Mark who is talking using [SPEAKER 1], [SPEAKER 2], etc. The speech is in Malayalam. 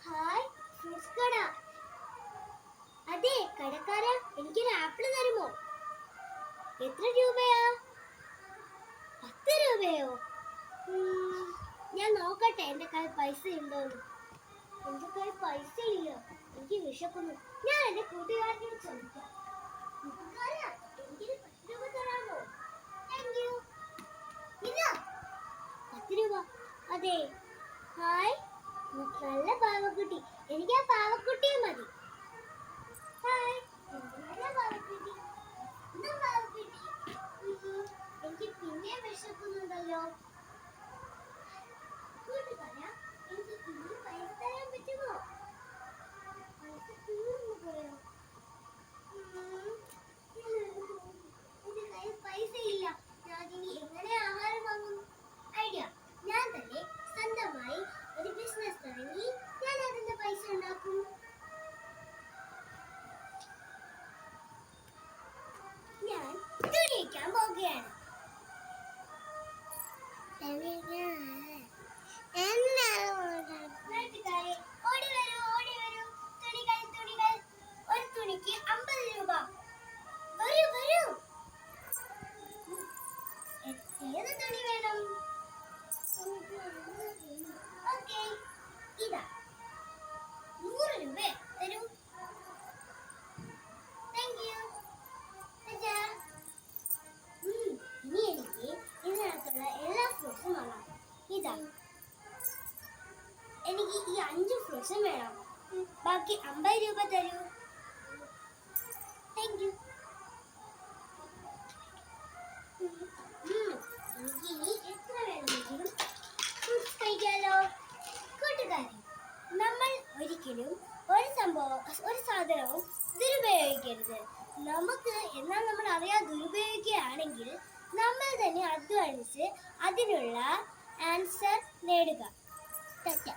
[SPEAKER 1] ഹായ്, ഫ്രൂട്ട്സ് കട. അതെ കടക്കാരാ, എനിക്കൊരു ആപ്പിൾ തരുമോ? എത്ര രൂപയാ? 10 രൂപയോ? ഞാൻ നോക്കട്ടെ എന്റെ കയ്യിൽ പൈസ ഉണ്ടോന്ന്. എന്റെ കയ്യിൽ പൈസ ഇല്ല, എനിക്ക് വിശക്കുന്നു. ഞാൻ എന്റെ കൂട്ടുകാരനോട് ചോദിക്കാം. കൂട്ടുകാരാ, എനിക്കൊരു 10 രൂപ തരാമോ? Thank you. ഇതാ 10 രൂപ. അതെ. ഹായ്, നല്ല പാവക്കുട്ടി. എനിക്ക് ആ പാവക്കുട്ടിയെ മതി. ഹായ്, നല്ല പാവക്കുട്ടി. ഇതാ പാവക്കുട്ടി. എനിക്ക് പിന്നെ വിശക്കുന്നുണ്ടല്ലോ. കൂട്ടുകാരാ, എനിക്ക് ഇനി പൈസ തരാൻ പറ്റുമോ? പൈസ തീർന്നു പോയോ? എന്റെ കയ്യിൽ പൈസ ഇല്ല. ഞാൻ ഇനി എങ്ങനെ ആഹാരം വാങ്ങും? ഐഡിയ. ഞാൻ തന്നെ സ്വന്തമായി ഒരു ബിസിനസ് തുടങ്ങി ഞാൻ അതിന്റെ പൈസ ഉണ്ടാക്കും. ഞാൻ തുണിയിക്കാൻ പോകുകയാണ്. നാട്ടുകാരെ, ഓടി വരൂ, ഓടി വരൂ. തുണികൾ, തുണികൾ. ഒരു തുണിക്ക് 50 രൂപ. വരൂ, വരൂ. ഏത് തുണി വേണം? ഓക്കേ, ഇതാ 100 രൂപ തരൂ. Thank you. ഇനി എനിക്ക് ഇതിനകത്തുള്ള എല്ലാ ഫ്രൂട്ട്സും വാങ്ങാം. ഇതാ, എനിക്ക് ഈ 5 ഫ്രൂട്ട്സും വേണം. ബാക്കി 50 രൂപ തരൂ. Thank you. എനിക്ക് ഇനി എത്ര വേണമെങ്കിലും ഫ്രൂട്ട്സ് കഴിക്കാലോ. കൂട്ടുകാരെ, നമ്മൾ ഒരിക്കലും ഒരു സാധനവും ദുരുപയോഗിക്കരുത്. എന്നാൽ നമ്മൾ അറിയാതെ ദുരുപയോഗിക്കുകയാണെങ്കിൽ നമ്മൾ തന്നെ അധ്വാനിച്ച് അതിനുള്ള ആൻസർ നേടുക. തെറ്റ